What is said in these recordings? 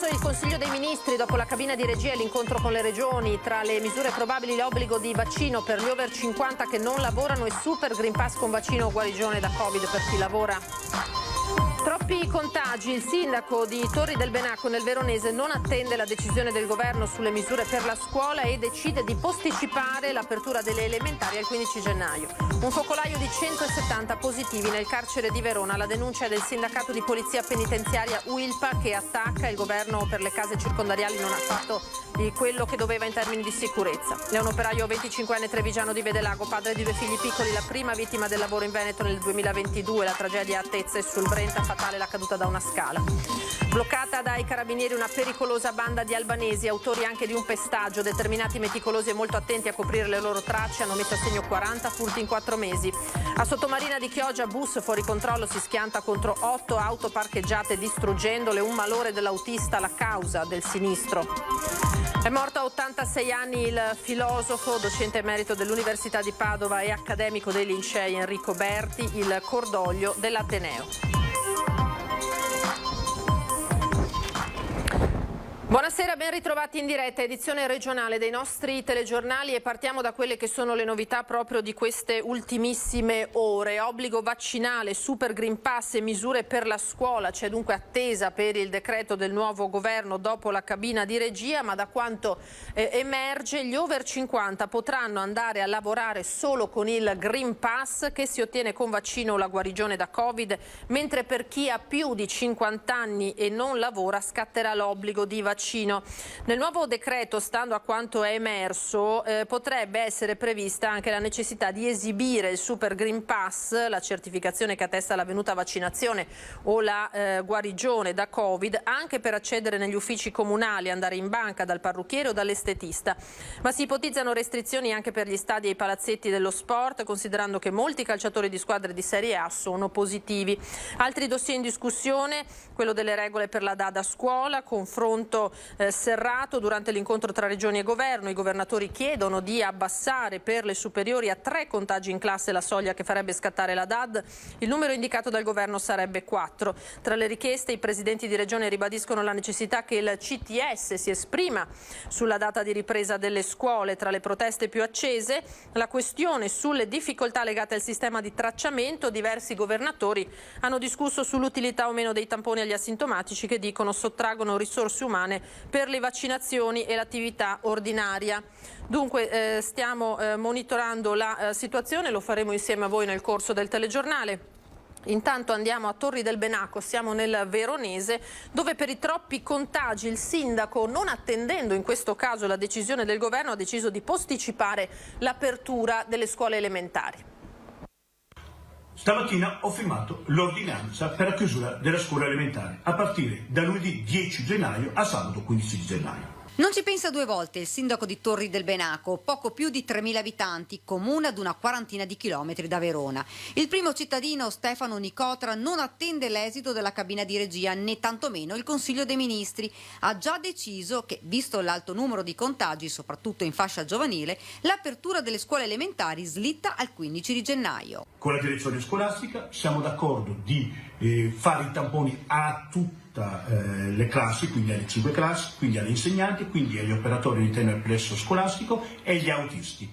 emerso il Consiglio dei Ministri dopo la cabina di regia e l'incontro con le regioni. Tra le misure probabili l'obbligo di vaccino per gli over 50 che non lavorano e super Green Pass con vaccino o guarigione da Covid per chi lavora. Troppi contagi. Il sindaco di Torri del Benaco nel Veronese non attende la decisione del governo sulle misure per la scuola e decide di posticipare l'apertura delle elementari al 15 gennaio. Un focolaio di 170 positivi nel carcere di Verona. La denuncia è del sindacato di polizia penitenziaria UILPA che attacca il governo per le case circondariali non ha fatto di quello che doveva in termini di sicurezza. È un operaio 25enne trevigiano di Vedelago, padre di 2 figli piccoli, la prima vittima del lavoro in Veneto nel 2022. La tragedia a Tezze e sul Brenta, fatale la caduta da una scala. Bloccata dai carabinieri una pericolosa banda di albanesi, autori anche di un pestaggio, determinati, meticolosi e molto attenti a coprire le loro tracce, hanno messo a segno 40 furti in 4 mesi. A Sottomarina di Chioggia, bus fuori controllo si schianta contro 8 auto parcheggiate distruggendole, un malore dell'autista la causa del sinistro. È morto a 86 anni il filosofo, docente emerito dell'Università di Padova e accademico dei Lincei Enrico Berti, il cordoglio dell'Ateneo. Buonasera, ben ritrovati in diretta, edizione regionale dei nostri telegiornali e partiamo da quelle che sono le novità proprio di queste ultimissime ore. Obbligo vaccinale, super Green Pass e misure per la scuola, c'è dunque attesa per il decreto del nuovo governo dopo la cabina di regia, ma da quanto emerge gli over 50 potranno andare a lavorare solo con il Green Pass che si ottiene con vaccino o la guarigione da Covid, mentre per chi ha più di 50 anni e non lavora scatterà l'obbligo di vaccino. Nel nuovo decreto, stando a quanto è emerso, potrebbe essere prevista anche la necessità di esibire il Super Green Pass, la certificazione che attesta l'avvenuta vaccinazione o la guarigione da Covid, anche per accedere negli uffici comunali, andare in banca dal parrucchiere o dall'estetista. Ma si ipotizzano restrizioni anche per gli stadi e i palazzetti dello sport, considerando che molti calciatori di squadre di Serie A sono positivi. Altri dossier in discussione, quello delle regole per la DAD a scuola, confronto serrato durante l'incontro tra regioni e governo. I governatori chiedono di abbassare per le superiori a 3 contagi in classe la soglia che farebbe scattare la DAD. Il numero indicato dal governo sarebbe 4. Tra le richieste i presidenti di regione ribadiscono la necessità che il CTS si esprima sulla data di ripresa delle scuole. Tra le proteste più accese la questione sulle difficoltà legate al sistema di tracciamento. Diversi governatori hanno discusso sull'utilità o meno dei tamponi agli asintomatici che dicono sottraggono risorse umane per le vaccinazioni e l'attività ordinaria. Dunque stiamo monitorando la situazione, lo faremo insieme a voi nel corso del telegiornale. Intanto andiamo a Torri del Benaco, siamo nel Veronese, dove per i troppi contagi il sindaco, non attendendo in questo caso la decisione del governo, ha deciso di posticipare l'apertura delle scuole elementari. Stamattina ho firmato l'ordinanza per la chiusura della scuola elementare a partire da lunedì 10 gennaio a sabato 15 gennaio. Non ci pensa 2 volte il sindaco di Torri del Benaco, poco più di 3.000 abitanti, comune ad una quarantina di chilometri da Verona. Il primo cittadino, Stefano Nicotra, non attende l'esito della cabina di regia né tantomeno il Consiglio dei Ministri. Ha già deciso che, visto l'alto numero di contagi, soprattutto in fascia giovanile, l'apertura delle scuole elementari slitta al 15 di gennaio. Con la direzione scolastica siamo d'accordo di fare i tamponi a tutte le classi, quindi alle 5 classi, quindi alle insegnanti, quindi agli operatori all'interno del plesso scolastico e agli autisti.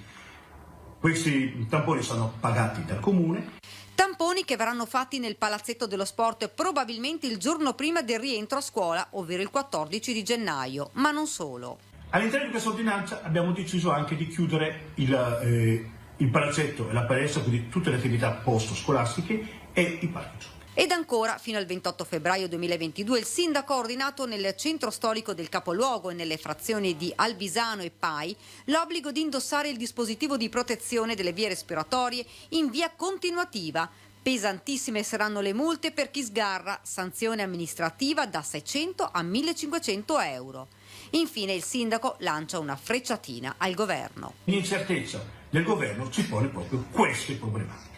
Questi tamponi sono pagati dal comune. Tamponi che verranno fatti nel palazzetto dello sport probabilmente il giorno prima del rientro a scuola, ovvero il 14 di gennaio, ma non solo. All'interno di questa ordinanza abbiamo deciso anche di chiudere il palazzetto e la palestra, quindi tutte le attività post-scolastiche e i parchi. Ed ancora, fino al 28 febbraio 2022, il sindaco ha ordinato nel centro storico del capoluogo e nelle frazioni di Albisano e Pai l'obbligo di indossare il dispositivo di protezione delle vie respiratorie in via continuativa. Pesantissime saranno le multe per chi sgarra, sanzione amministrativa da 600 a 1.500 euro. Infine il sindaco lancia una frecciatina al governo. L'incertezza del governo ci pone proprio queste problematiche.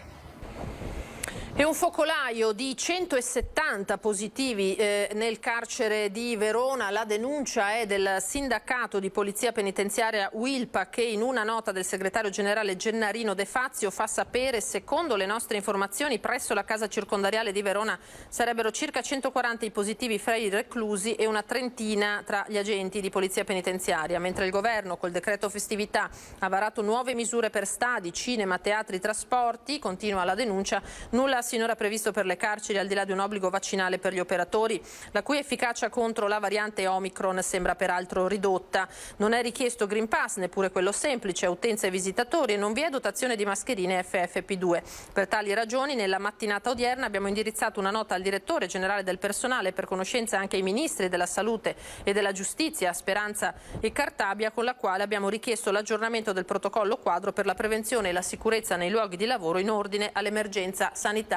E un focolaio di 170 positivi nel carcere di Verona. La denuncia è del sindacato di polizia penitenziaria Wilpa, che in una nota del segretario generale Gennarino De Fazio fa sapere: secondo le nostre informazioni presso la casa circondariale di Verona sarebbero circa 140 i positivi fra i reclusi e una trentina tra gli agenti di polizia penitenziaria, mentre il governo col decreto festività ha varato nuove misure per stadi, cinema, teatri, trasporti. Continua la denuncia: nulla sinora previsto per le carceri al di là di un obbligo vaccinale per gli operatori, la cui efficacia contro la variante Omicron sembra peraltro ridotta. Non è richiesto Green Pass, neppure quello semplice, utenze e visitatori, e non vi è dotazione di mascherine FFP2. Per tali ragioni nella mattinata odierna abbiamo indirizzato una nota al direttore generale del personale, per conoscenza anche ai ministri della salute e della giustizia Speranza e Cartabia, con la quale abbiamo richiesto l'aggiornamento del protocollo quadro per la prevenzione e la sicurezza nei luoghi di lavoro in ordine all'emergenza sanitaria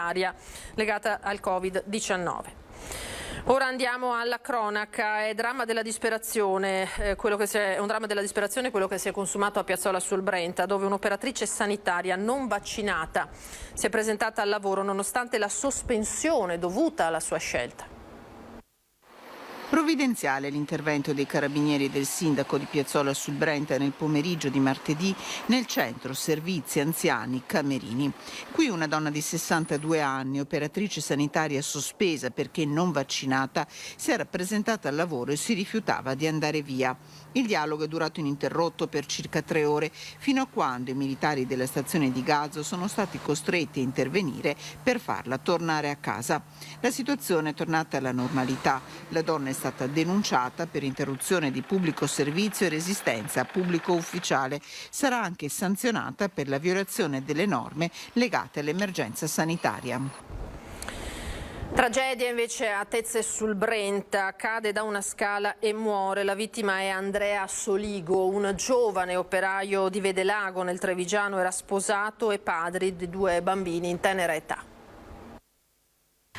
legata al Covid-19. Ora andiamo alla cronaca. È dramma della disperazione, è un dramma della disperazione quello che si è consumato a Piazzola sul Brenta, dove un'operatrice sanitaria non vaccinata si è presentata al lavoro nonostante la sospensione dovuta alla sua scelta. Provvidenziale l'intervento dei carabinieri e del sindaco di Piazzola sul Brenta nel pomeriggio di martedì nel centro servizi anziani Camerini. Qui una donna di 62 anni, operatrice sanitaria sospesa perché non vaccinata, si era presentata al lavoro e si rifiutava di andare via. Il dialogo è durato ininterrotto per circa 3 ore, fino a quando i militari della stazione di Gazzo sono stati costretti a intervenire per farla tornare a casa. La situazione è tornata alla normalità. La donna è stata denunciata per interruzione di pubblico servizio e resistenza a pubblico ufficiale. Sarà anche sanzionata per la violazione delle norme legate all'emergenza sanitaria. Tragedia invece a Tezze sul Brenta, cade da una scala e muore. La vittima è Andrea Soligo, un giovane operaio di Vedelago nel Trevigiano, era sposato e padre di 2 bambini in tenera età.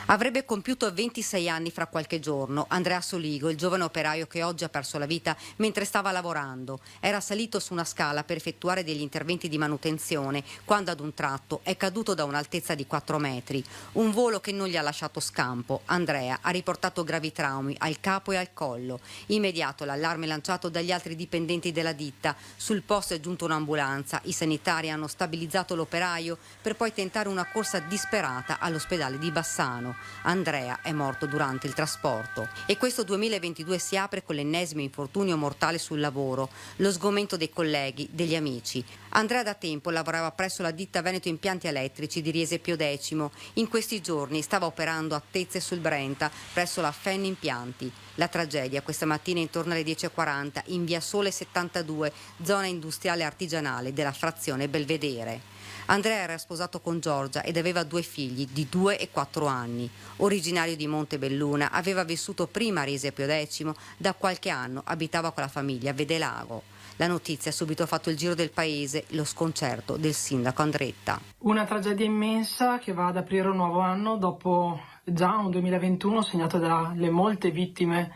Avrebbe compiuto 26 anni fra qualche giorno. Andrea Soligo, il giovane operaio che oggi ha perso la vita mentre stava lavorando, era salito su una scala per effettuare degli interventi di manutenzione quando ad un tratto è caduto da un'altezza di 4 metri. Un volo che non gli ha lasciato scampo. Andrea ha riportato gravi traumi al capo e al collo. Immediato l'allarme lanciato dagli altri dipendenti della ditta. Sul posto è giunta un'ambulanza. I sanitari hanno stabilizzato l'operaio per poi tentare una corsa disperata all'ospedale di Bassano. Andrea è morto durante il trasporto e questo 2022 si apre con l'ennesimo infortunio mortale sul lavoro, lo sgomento dei colleghi, degli amici. Andrea da tempo lavorava presso la ditta Veneto Impianti Elettrici di Riese Pio X. In questi giorni stava operando a Tezze sul Brenta presso la FEN Impianti. La tragedia questa mattina intorno alle 10:40 in via Sole 72, zona industriale artigianale della frazione Belvedere. Andrea era sposato con Giorgia ed aveva 2 figli di 2 e 4 anni. Originario di Montebelluna, aveva vissuto prima a Riese Pio X, da qualche anno abitava con la famiglia a Vedelago. La notizia ha subito fatto il giro del paese, lo sconcerto del sindaco Andretta. Una tragedia immensa che va ad aprire un nuovo anno dopo già un 2021 segnato dalle molte vittime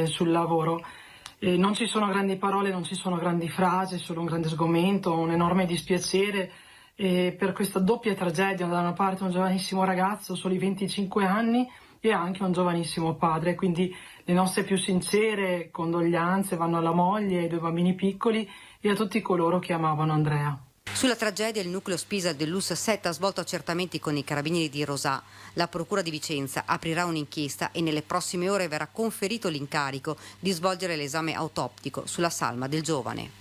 sul lavoro. Non ci sono grandi parole, non ci sono grandi frasi, solo un grande sgomento, un enorme dispiacere per questa doppia tragedia. Da una parte un giovanissimo ragazzo, soli 25 anni, e anche un giovanissimo padre, quindi le nostre più sincere condoglianze vanno alla moglie, ai 2 bambini piccoli e a tutti coloro che amavano Andrea. Sulla tragedia il nucleo Spisa dell'US 7 ha svolto accertamenti con i carabinieri di Rosà. La procura di Vicenza aprirà un'inchiesta e nelle prossime ore verrà conferito l'incarico di svolgere l'esame autoptico sulla salma del giovane.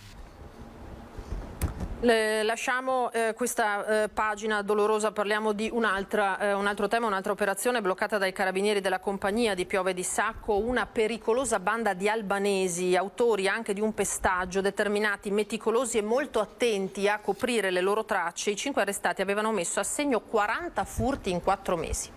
Lasciamo questa pagina dolorosa, parliamo di un altro tema, un'altra operazione bloccata dai carabinieri della compagnia di Piove di Sacco, una pericolosa banda di albanesi, autori anche di un pestaggio, determinati, meticolosi e molto attenti a coprire le loro tracce. I 5 arrestati avevano messo a segno 40 furti in 4 mesi.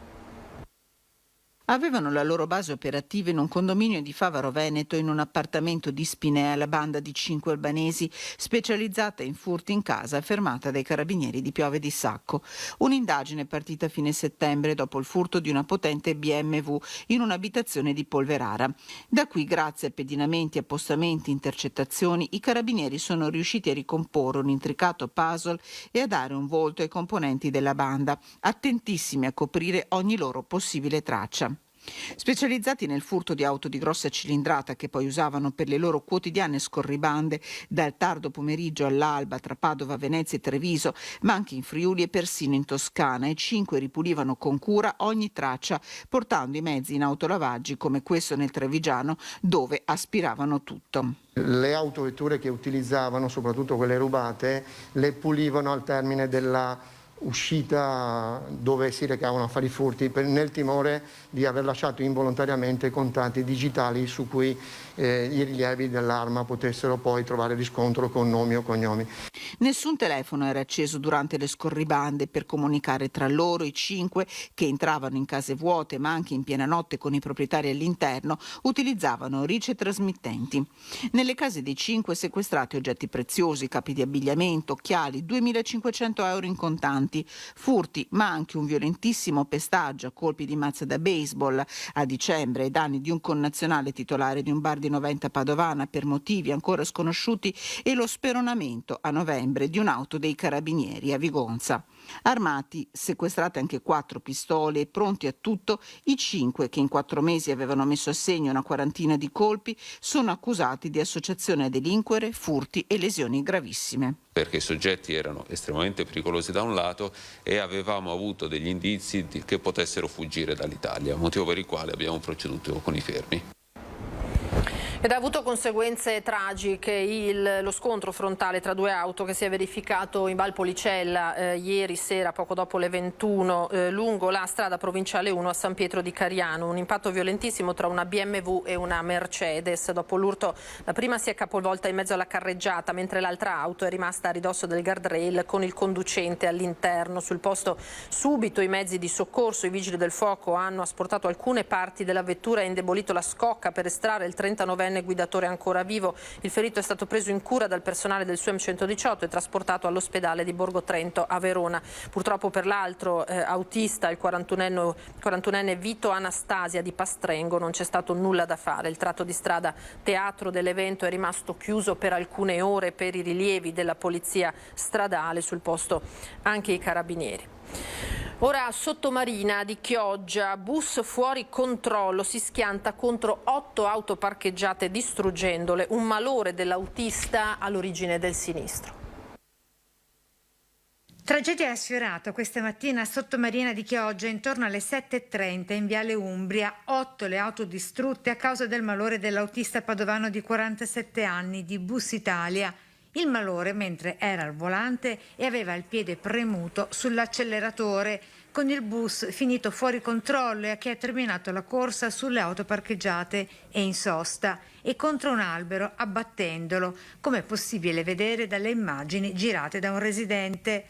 Avevano la loro base operativa in un condominio di Favaro Veneto, in un appartamento di Spinea, la banda di 5 albanesi specializzata in furti in casa, fermata dai carabinieri di Piove di Sacco. Un'indagine partita a fine settembre dopo il furto di una potente BMW in un'abitazione di Polverara. Da qui, grazie a pedinamenti, appostamenti, intercettazioni, i carabinieri sono riusciti a ricomporre un intricato puzzle e a dare un volto ai componenti della banda, attentissimi a coprire ogni loro possibile traccia. Specializzati nel furto di auto di grossa cilindrata che poi usavano per le loro quotidiane scorribande dal tardo pomeriggio all'alba tra Padova, Venezia e Treviso, ma anche in Friuli e persino in Toscana, i 5 ripulivano con cura ogni traccia portando i mezzi in autolavaggi come questo nel Trevigiano, dove aspiravano tutto. Le autovetture che utilizzavano, soprattutto quelle rubate, le pulivano al termine della uscita dove si recavano a fare i furti, nel timore di aver lasciato involontariamente contatti digitali su cui i rilievi dell'arma potessero poi trovare riscontro con nomi o cognomi. Nessun telefono era acceso durante le scorribande per comunicare tra loro. I 5 che entravano in case vuote ma anche in piena notte con i proprietari all'interno utilizzavano ricetrasmittenti. Nelle case dei 5 sequestrati oggetti preziosi, capi di abbigliamento, occhiali, 2.500 euro in contanti, furti ma anche un violentissimo pestaggio a colpi di mazza da baseball a dicembre ai danni di un connazionale titolare di un bar di Noventa Padovana per motivi ancora sconosciuti e lo speronamento a novembre di un'auto dei carabinieri a Vigonza. Armati, sequestrate anche 4 pistole e pronti a tutto, i 5 che in 4 mesi avevano messo a segno una quarantina di colpi sono accusati di associazione a delinquere, furti e lesioni gravissime. Perché i soggetti erano estremamente pericolosi da un lato e avevamo avuto degli indizi che potessero fuggire dall'Italia, motivo per il quale abbiamo proceduto con i fermi. Ed ha avuto conseguenze tragiche lo scontro frontale tra 2 auto che si è verificato in Valpolicella ieri sera poco dopo le 21 lungo la strada provinciale 1 a San Pietro di Cariano. Un impatto violentissimo tra una BMW e una Mercedes. Dopo l'urto la prima si è capovolta in mezzo alla carreggiata mentre l'altra auto è rimasta a ridosso del guardrail con il conducente all'interno. Sul posto subito i mezzi di soccorso, i vigili del fuoco hanno asportato alcune parti della vettura e indebolito la scocca per estrarre il 39enne guidatore ancora vivo. Il ferito è stato preso in cura dal personale del SUEM 118 e trasportato all'ospedale di Borgo Trento a Verona. Purtroppo per l'altro autista, il 41enne Vito Anastasia di Pastrengo, non c'è stato nulla da fare. Il tratto di strada teatro dell'evento è rimasto chiuso per alcune ore per i rilievi della polizia stradale, sul posto anche i carabinieri. Ora Sottomarina di Chioggia, bus fuori controllo, si schianta contro 8 auto parcheggiate distruggendole, un malore dell'autista all'origine del sinistro. Tragedia sfiorato questa mattina a Sottomarina di Chioggia intorno alle 7:30 in Viale Umbria. 8 le auto distrutte a causa del malore dell'autista padovano di 47 anni di Bus Italia. Il malore mentre era al volante e aveva il piede premuto sull'acceleratore, con il bus finito fuori controllo e che ha terminato la corsa sulle auto parcheggiate e in sosta e contro un albero abbattendolo, come è possibile vedere dalle immagini girate da un residente.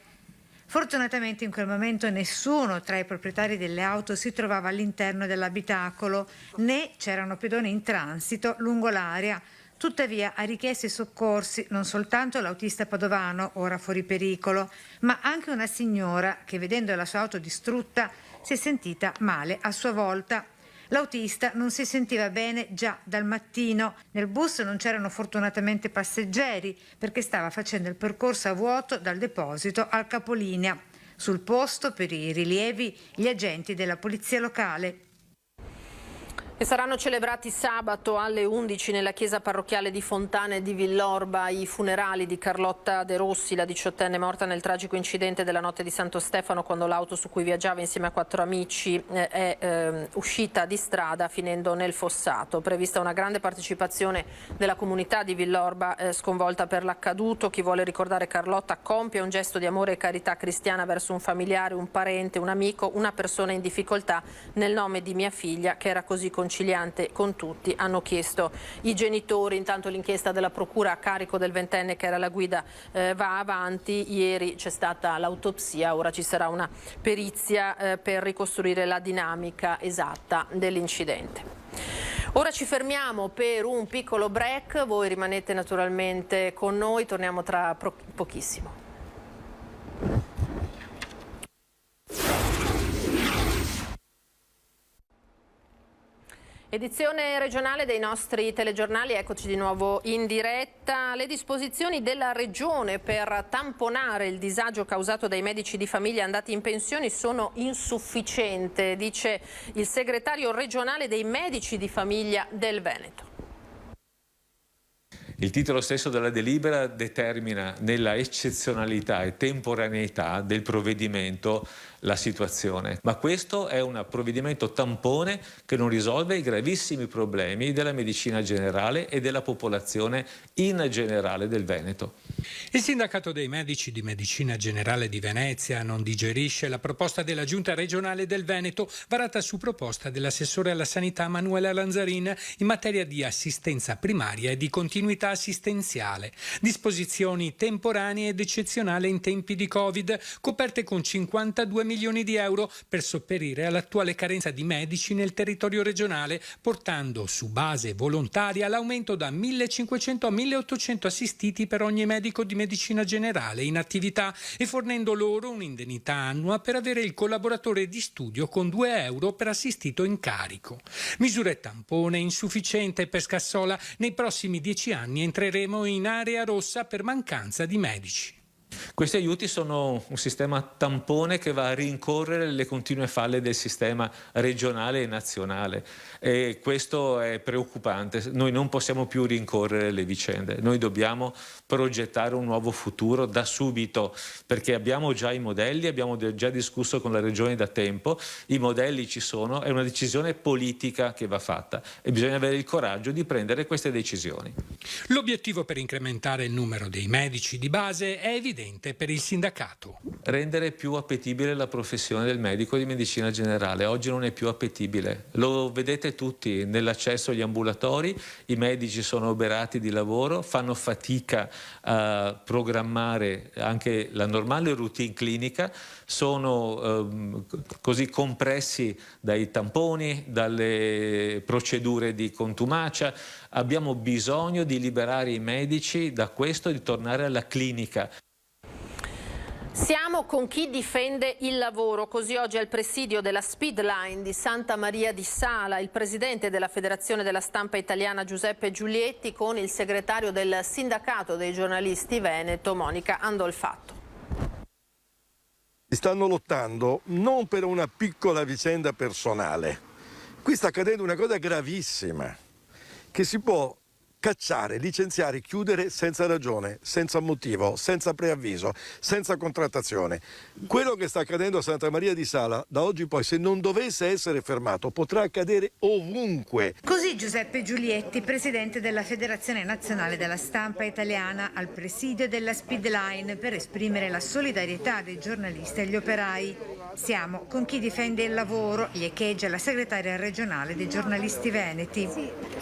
Fortunatamente in quel momento nessuno tra i proprietari delle auto si trovava all'interno dell'abitacolo, né c'erano pedoni in transito lungo l'area. Tuttavia ha richiesto i soccorsi non soltanto l'autista padovano, ora fuori pericolo, ma anche una signora che, vedendo la sua auto distrutta, si è sentita male a sua volta. L'autista non si sentiva bene già dal mattino. Nel bus non c'erano fortunatamente passeggeri perché stava facendo il percorso a vuoto dal deposito al capolinea. Sul posto, per i rilievi, gli agenti della polizia locale. E saranno celebrati sabato alle 11 nella chiesa parrocchiale di Fontane di Villorba i funerali di Carlotta De Rossi, la 18enne morta nel tragico incidente della notte di Santo Stefano quando l'auto su cui viaggiava insieme a 4 amici è uscita di strada finendo nel fossato. Prevista una grande partecipazione della comunità di Villorba sconvolta per l'accaduto. Chi vuole ricordare Carlotta compie un gesto di amore e carità cristiana verso un familiare, un parente, un amico, una persona in difficoltà nel nome di mia figlia che era così concettuata conciliante con tutti, hanno chiesto i genitori. Intanto l'inchiesta della procura a carico del ventenne che era alla guida va avanti. Ieri c'è stata l'autopsia, ora ci sarà una perizia per ricostruire la dinamica esatta dell'incidente. Ora ci fermiamo per un piccolo break, voi rimanete naturalmente con noi, torniamo tra pochissimo. Edizione regionale dei nostri telegiornali, eccoci di nuovo in diretta. Le disposizioni della Regione per tamponare il disagio causato dai medici di famiglia andati in pensione sono insufficienti, dice il segretario regionale dei medici di famiglia del Veneto. Il titolo stesso della delibera determina nella eccezionalità e temporaneità del provvedimento la situazione, ma questo è un provvedimento tampone che non risolve i gravissimi problemi della medicina generale e della popolazione in generale del Veneto. Il sindacato dei medici di medicina generale di Venezia non digerisce la proposta della giunta regionale del Veneto varata su proposta dell'assessore alla sanità Manuela Lanzarin in materia di assistenza primaria e di continuità assistenziale, disposizioni temporanee ed eccezionali in tempi di Covid, coperte con 52 milioni di euro per sopperire all'attuale carenza di medici nel territorio regionale, portando su base volontaria l'aumento da 1.500 a 1.800 assistiti per ogni medico di medicina generale in attività e fornendo loro un'indennità annua per avere il collaboratore di studio con 2 euro per assistito in carico. Misure tampone insufficiente per Scassola. Nei prossimi 10 anni entreremo in area rossa per mancanza di medici. Questi aiuti sono un sistema tampone che va a rincorrere le continue falle del sistema regionale e nazionale e questo è preoccupante. Noi non possiamo più rincorrere le vicende, noi dobbiamo progettare un nuovo futuro da subito perché abbiamo già i modelli, abbiamo già discusso con la Regione da tempo, i modelli ci sono, è una decisione politica che va fatta e bisogna avere il coraggio di prendere queste decisioni. L'obiettivo per incrementare il numero dei medici di base è evidente per il sindacato. Rendere più appetibile la professione del medico di medicina generale. Oggi non è più appetibile. Lo vedete tutti nell'accesso agli ambulatori, i medici sono oberati di lavoro, fanno fatica a programmare anche la normale routine clinica, sono così compressi dai tamponi, dalle procedure di contumacia. Abbiamo bisogno di liberare i medici da questo e di tornare alla clinica. Siamo con chi difende il lavoro, così oggi al presidio della Speedline di Santa Maria di Sala il presidente della Federazione della Stampa Italiana Giuseppe Giulietti con il segretario del Sindacato dei Giornalisti Veneto Monica Andolfatto. Stanno lottando non per una piccola vicenda personale, qui sta accadendo una cosa gravissima, che si può cacciare, licenziare, chiudere senza ragione, senza motivo, senza preavviso, senza contrattazione. Quello che sta accadendo a Santa Maria di Sala, da oggi poi, se non dovesse essere fermato, potrà accadere ovunque. Così Giuseppe Giulietti, presidente della Federazione Nazionale della Stampa Italiana, al presidio della Speedline per esprimere la solidarietà dei giornalisti e agli operai. Siamo con chi difende il lavoro, gli echeggia la segretaria regionale dei giornalisti veneti.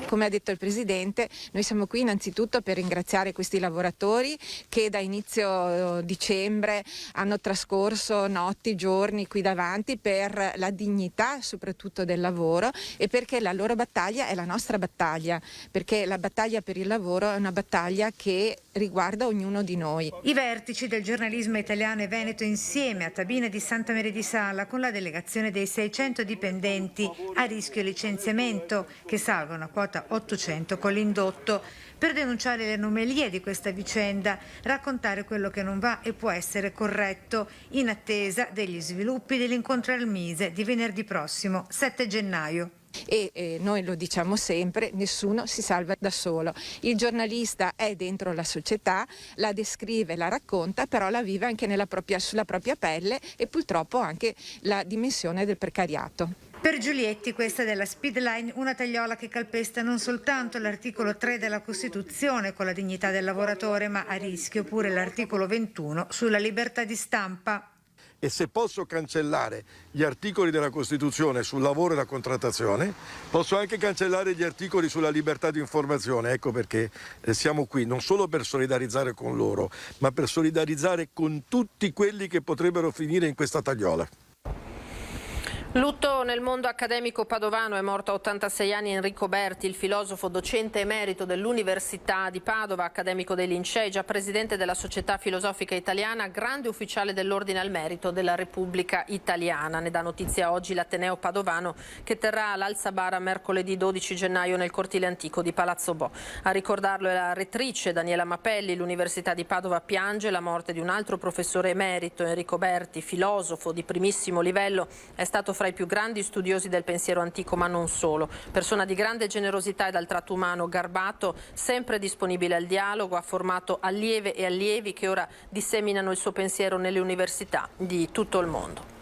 Come ha detto il presidente, noi siamo qui innanzitutto per ringraziare questi lavoratori che da inizio dicembre hanno trascorso notti, giorni qui davanti per la dignità soprattutto del lavoro e perché la loro battaglia è la nostra battaglia, perché la battaglia per il lavoro è una battaglia che riguarda ognuno di noi. I vertici del giornalismo italiano e veneto insieme a Tabina di Santa Maria di Sala con la delegazione dei 600 dipendenti a rischio licenziamento che salgono a quota 800 con l'indotto per denunciare le anomalie di questa vicenda, raccontare quello che non va e può essere corretto in attesa degli sviluppi dell'incontro al Mise di venerdì prossimo 7 gennaio. E noi lo diciamo sempre, nessuno si salva da solo. Il giornalista è dentro la società, la descrive, la racconta, però la vive anche sulla propria pelle e purtroppo anche la dimensione del precariato. Per Giulietti, questa della Speedline, una tagliola che calpesta non soltanto l'articolo 3 della Costituzione con la dignità del lavoratore, ma a rischio pure l'articolo 21 sulla libertà di stampa. e se posso cancellare gli articoli della Costituzione sul lavoro e la contrattazione, posso anche cancellare gli articoli sulla libertà di informazione. Ecco perché siamo qui, non solo per solidarizzare con loro, ma per solidarizzare con tutti quelli che potrebbero finire in questa tagliola. Lutto nel mondo accademico padovano, è morto a 86 anni Enrico Berti, il filosofo docente emerito dell'Università di Padova, accademico dei Lincei, già presidente della Società Filosofica Italiana, grande ufficiale dell'Ordine al Merito della Repubblica Italiana. Ne dà notizia oggi l'Ateneo Padovano, che terrà l'Alzabara mercoledì 12 gennaio nel cortile antico di Palazzo Bo. A ricordarlo è la rettrice Daniela Mapelli. L'Università di Padova piange la morte di un altro professore emerito, Enrico Berti, filosofo di primissimo livello, è stato fra i più grandi studiosi del pensiero antico, ma non solo. Persona di grande generosità e dal tratto umano garbato, sempre disponibile al dialogo, ha formato allieve e allievi che ora disseminano il suo pensiero nelle università di tutto il mondo.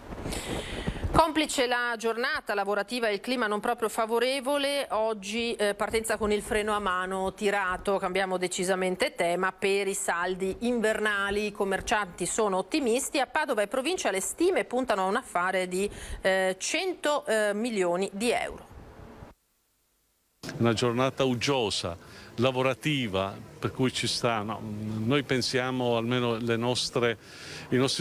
Complice la giornata lavorativa e il clima non proprio favorevole, oggi partenza con il freno a mano tirato, cambiamo decisamente tema per i saldi invernali. I commercianti sono ottimisti, a Padova e provincia le stime puntano a un affare di 100 milioni di euro. Una giornata uggiosa, lavorativa, per cui ci sta. No, noi pensiamo, almeno i nostri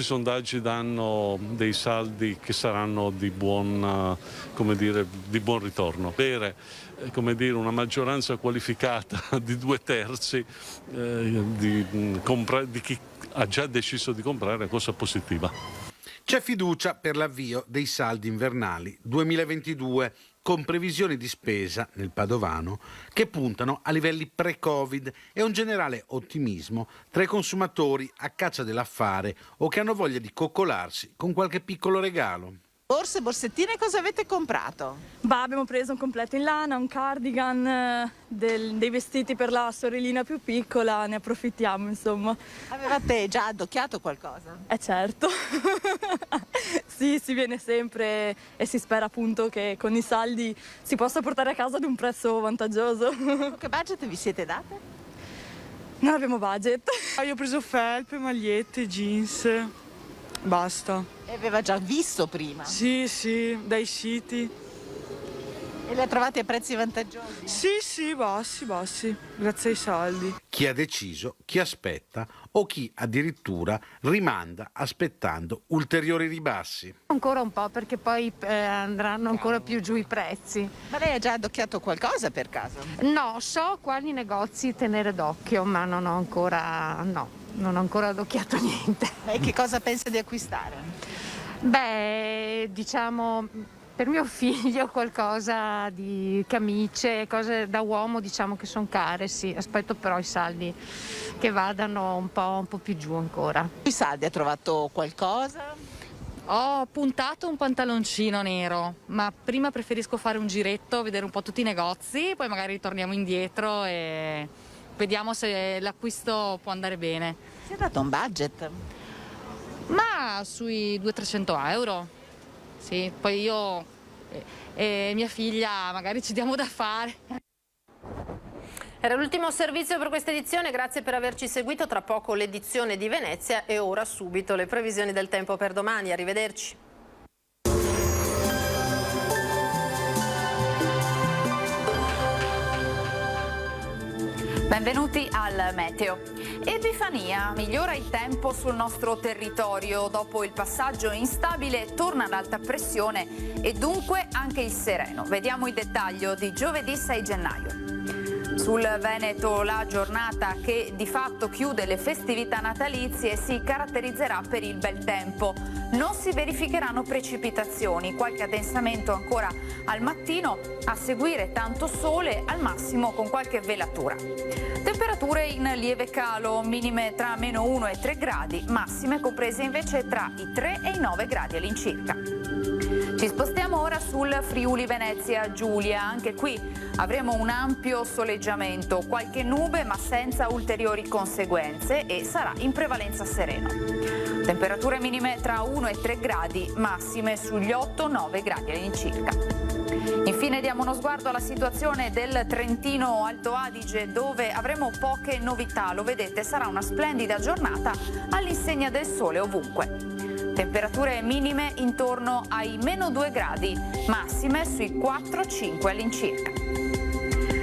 sondaggi danno dei saldi che saranno di buon, di buon ritorno. Avere una maggioranza qualificata di 2/3 di chi ha già deciso di comprare è una cosa positiva. C'è fiducia per l'avvio dei saldi invernali 2022, con previsioni di spesa nel Padovano che puntano a livelli pre-Covid e un generale ottimismo tra i consumatori a caccia dell'affare o che hanno voglia di coccolarsi con qualche piccolo regalo. Borse, borsettine, cosa avete comprato? Abbiamo preso un completo in lana, un cardigan, dei vestiti per la sorellina più piccola, ne approfittiamo insomma. Avevate già addocchiato qualcosa? Certo, sì, si viene sempre e si spera appunto che con i saldi si possa portare a casa ad un prezzo vantaggioso. Che budget vi siete date? Non abbiamo budget. Io ho preso felpe, magliette, jeans, basta. E aveva già visto prima? Sì, dai siti. E le ha trovate a prezzi vantaggiosi? Sì, bassi, grazie ai saldi. Chi ha deciso, chi aspetta o chi addirittura rimanda aspettando ulteriori ribassi. Ancora un po', perché poi andranno ancora più giù i prezzi. Ma lei ha già addocchiato qualcosa per caso? No, so quali negozi tenere d'occhio, ma non ho ancora addocchiato niente. E che cosa pensa di acquistare? Beh, diciamo per mio figlio qualcosa di camicie, cose da uomo, diciamo che sono care, sì. Aspetto però i saldi che vadano un po' più giù ancora. I saldi, ha trovato qualcosa? Ho puntato un pantaloncino nero, ma prima preferisco fare un giretto, vedere un po' tutti i negozi, poi magari ritorniamo indietro e vediamo se l'acquisto può andare bene. Si è dato un budget? Ma sui 200-300 euro. Sì, poi io e mia figlia magari ci diamo da fare. Era l'ultimo servizio per questa edizione, grazie per averci seguito. Tra poco l'edizione di Venezia e ora subito le previsioni del tempo per domani. Arrivederci. Benvenuti al Meteo. Epifania, migliora il tempo sul nostro territorio. Dopo il passaggio instabile torna l'alta pressione e dunque anche il sereno. Vediamo il dettaglio di giovedì 6 gennaio. Sul Veneto la giornata che di fatto chiude le festività natalizie si caratterizzerà per il bel tempo. Non si verificheranno precipitazioni, qualche addensamento ancora al mattino, a seguire tanto sole, al massimo con qualche velatura. Temperature in lieve calo, minime tra -1 e 3 gradi, massime comprese invece tra i 3 e i 9 gradi all'incirca. Ci spostiamo ora sul Friuli Venezia Giulia, anche qui avremo un ampio soleggiamento, qualche nube ma senza ulteriori conseguenze e sarà in prevalenza sereno. Temperature minime tra 1 e 3 gradi, massime sugli 8-9 gradi all'incirca. Infine diamo uno sguardo alla situazione del Trentino Alto Adige, dove avremo poche novità. Lo vedete, sarà una splendida giornata all'insegna del sole ovunque. temperature minime intorno ai -2 gradi, massime sui 4-5 all'incirca.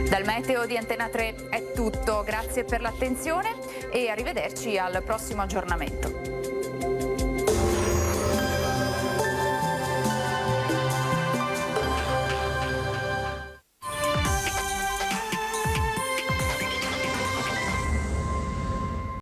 Dal meteo di Antena 3 è tutto, grazie per l'attenzione e arrivederci al prossimo aggiornamento.